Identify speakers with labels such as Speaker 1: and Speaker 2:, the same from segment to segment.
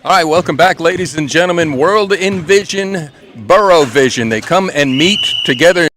Speaker 1: All right, welcome back, ladies and gentlemen. World Envision, Borough Vision. They come and meet together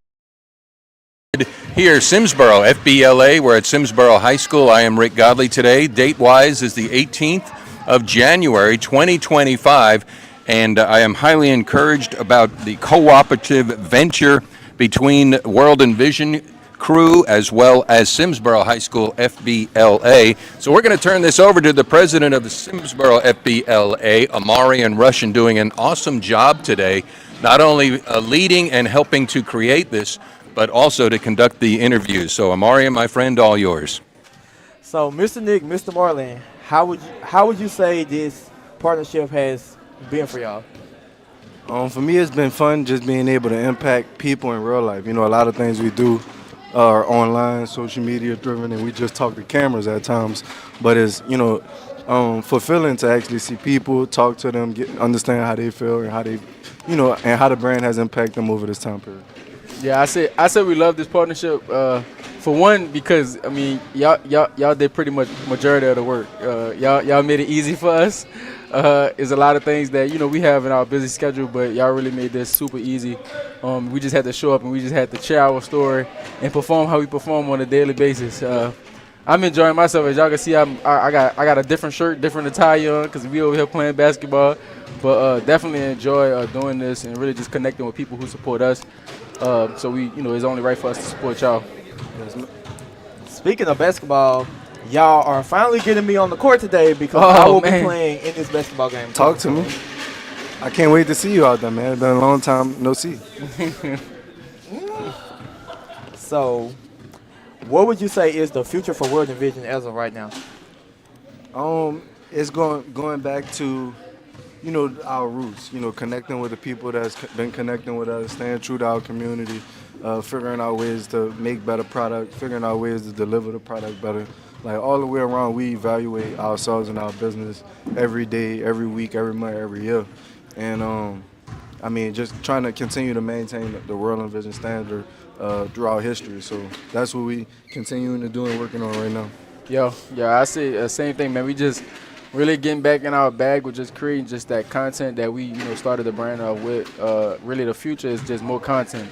Speaker 1: here, Simsboro FBLA. We're at Simsboro High School. I am Rick Godley today. Date-wise is the 18th of January, 2025, and I am highly encouraged about the cooperative venture between World Envision crew as well as Simsboro High School FBLA. So we're going to turn this over to the president of the Simsboro FBLA, Amarian Russian, doing an awesome job today, not only leading and helping to create this, but also to conduct the interviews. So Amarian, my friend, all yours.
Speaker 2: So Mr. Nick, Mr. Marlin, how would you say this partnership has been for y'all?
Speaker 3: For me, it's been fun just being able to impact people in real life. You know, a lot of things we do are online, social media driven, and we just talk to cameras at times. But it's, fulfilling to actually see people, talk to them, understand how they feel and how they, and how the brand has impacted them over this time period.
Speaker 4: Yeah, I said we love this partnership. For one, because I mean, y'all did pretty much majority of the work. Y'all made it easy for us. It's a lot of things that we have in our busy schedule, but y'all really made this super easy. We just had to show up and we just had to share our story and perform how we perform on a daily basis. I'm enjoying myself. As y'all can see, I got a different shirt, different attire on because we over here playing basketball. But definitely enjoy doing this and really just connecting with people who support us. So we, it's only right for us to support y'all.
Speaker 2: Speaking of basketball, y'all are finally getting me on the court today because I will be playing in this basketball game.
Speaker 3: Talk to me. I can't wait to see you out there, man. It's been a long time no see.
Speaker 2: So, what would you say is the future for World Envision as of right now?
Speaker 3: It's going back to, our roots. Connecting with the people that's been connecting with us, staying true to our community, figuring out ways to make better product, figuring out ways to deliver the product better. Like all the way around, we evaluate ourselves and our business every day, every week, every month, every year. And just trying to continue to maintain the World Envision standard throughout history. So that's what we continuing to do and working on right now.
Speaker 4: I see the same thing, man. We just really getting back in our bag with just creating just that content that we started the brand with. Really the future is just more content.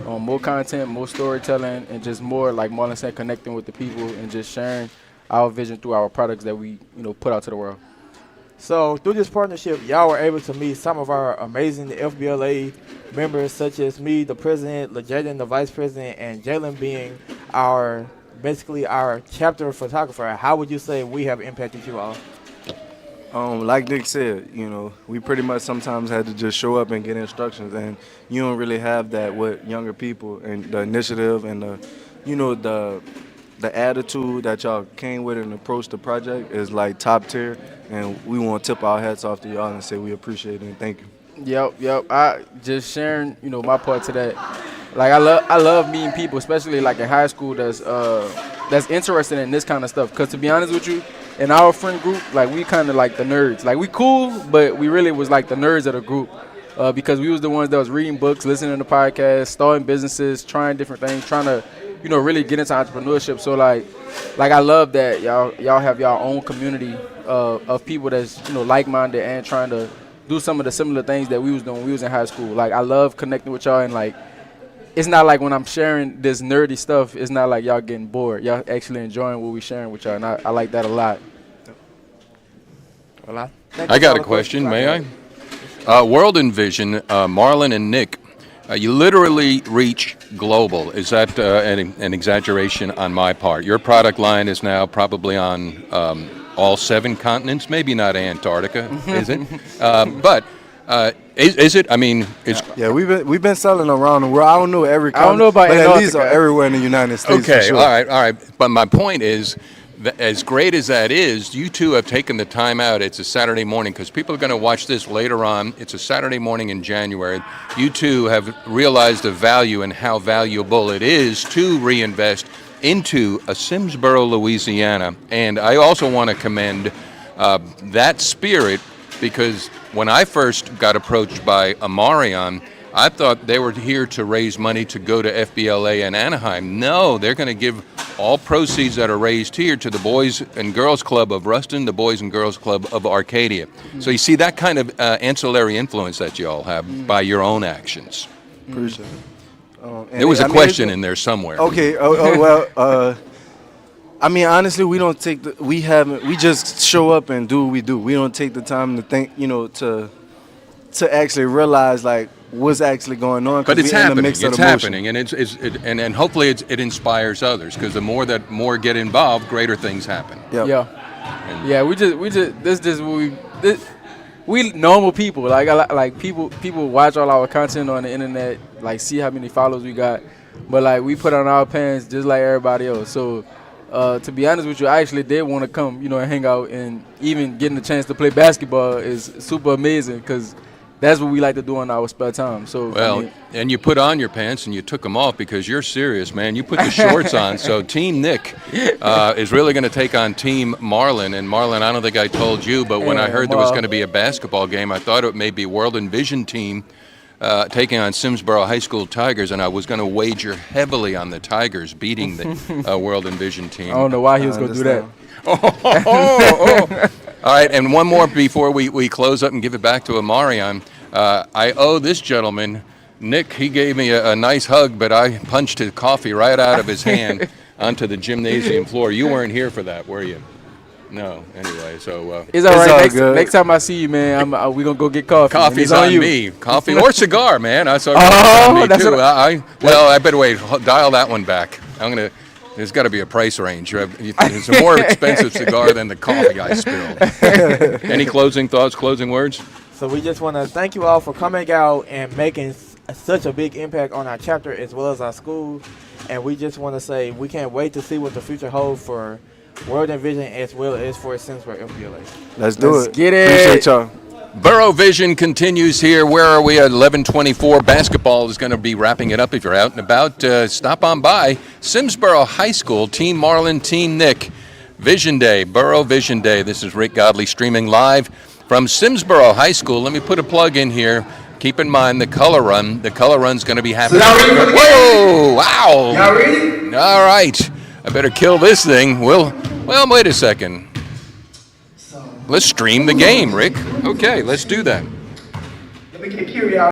Speaker 4: More storytelling, and just more, like Marlon said, connecting with the people and just sharing our vision through our products that we put out to the world.
Speaker 2: So through this partnership, y'all were able to meet some of our amazing FBLA members, such as me, the president, LeJaden, the vice president, and Jalen being basically our chapter photographer. How would you say we have impacted you all?
Speaker 3: Like Nick said, we pretty much sometimes had to just show up and get instructions, and you don't really have that with younger people. And the initiative and the attitude that y'all came with and approached the project is like top tier, and we want to tip our hats off to y'all and say we appreciate it and thank you.
Speaker 4: Yep. I just sharing, my part to that. Like I love meeting people, especially like in high school that's interested in this kind of stuff. Cause to be honest with you, in our friend group, like we kind of like the nerds. Like we cool, but we really was like the nerds of the group because we was the ones that was reading books, listening to podcasts, starting businesses, trying different things, trying to, really get into entrepreneurship. So like I love that y'all have y'all own community of people that's like-minded and trying to do some of the similar things that we was doing when we was in high school. Like I love connecting with y'all, and like it's not like when I'm sharing this nerdy stuff, it's not like y'all getting bored. Y'all actually enjoying what we sharing with y'all, and I like that a lot.
Speaker 2: Well,
Speaker 1: I got a question, may I? World Envision, Marlon and Nick, you literally reach global. Is that an exaggeration on my part? Your product line is now probably on all 7 continents, maybe not Antarctica, is it? But is it? I mean, it's
Speaker 3: we've been selling around the world. I don't know every continent,
Speaker 4: I don't know about
Speaker 3: but
Speaker 4: Antarctica.
Speaker 3: at least everywhere in the United States.
Speaker 1: okay.
Speaker 3: For sure.
Speaker 1: All right. But my point is, as great as that is, you two have taken the time out. It's a Saturday morning because people are going to watch this later on. It's a Saturday morning in January. You two have realized the value and how valuable it is to reinvest into a Simsboro, Louisiana. And I also want to commend that spirit, because when I first got approached by Amarian, I thought they were here to raise money to go to FBLA in Anaheim. No, they're going to give all proceeds that are raised here to the Boys and Girls Club of Ruston, the Boys and Girls Club of Arcadia. So you see that kind of ancillary influence that you all have by your own actions.
Speaker 3: Appreciate it.
Speaker 1: There was a question in there somewhere.
Speaker 3: Okay. Well, I mean, honestly, we don't take we just show up and do what we do. We don't take the time to think, you know, to actually realize like what's actually going on.
Speaker 1: But it's happening. It's
Speaker 3: emotion.
Speaker 1: happening, and and hopefully it inspires others, because the more that more get involved, greater things happen.
Speaker 3: Yep.
Speaker 4: Yeah. We just we normal people. Like people watch all our content on the internet, like see how many followers we got, but like we put on our pants just like everybody else. So. To be honest with you, I actually did want to come, you know, and hang out, and even getting the chance to play basketball is super amazing, because that's what we like to do in our spare time. So
Speaker 1: well, and you put on your pants and you took them off because you're serious, man. You put the shorts on. So Team Nick is really going to take on Team Marlin. And Marlin, I don't think I told you, but when I heard there was going to be a basketball game, I thought it may be World Envision team taking on Simsboro High School Tigers, and I was going to wager heavily on the Tigers beating the World Envision team.
Speaker 4: I don't know why he was going to do that.
Speaker 1: All right, and one more before we close up and give it back to Amarion. I owe this gentleman, Nick, he gave me a nice hug, but I punched his coffee right out of his hand onto the gymnasium floor. You weren't here for that, were you? No. Anyway, so
Speaker 4: it's all right. Next time I see you, man, we gonna go get coffee.
Speaker 1: Coffee's on you. Me. Coffee or cigar, man. I saw
Speaker 4: on
Speaker 1: me
Speaker 4: that's
Speaker 1: too. I better wait. Dial that one back. There's got to be a price range. It's a more expensive cigar than the coffee I spilled. Any closing thoughts? Closing words?
Speaker 2: So we just want to thank you all for coming out and making such a big impact on our chapter as well as our school. And we just want to say we can't wait to see what the future holds for World Envision as well as for Simsboro FBLA.
Speaker 3: Let's do it.
Speaker 4: Get it.
Speaker 3: Appreciate y'all.
Speaker 1: Borough Vision continues here. Where are we at? 11:24. Basketball is going to be wrapping it up. If you're out and about, stop on by Simsboro High School. Team Marlin, Team Nick. Vision Day, Borough Vision Day. This is Rick Godley streaming live from Simsboro High School. Let me put a plug in here. Keep in mind the color run. The color run's going to be happening. Whoa! Wow! Y'all ready? All right. I better kill this thing. Well, wait a second. Let's stream the game, Rick. Okay, let's do that.
Speaker 5: Let me get a period out.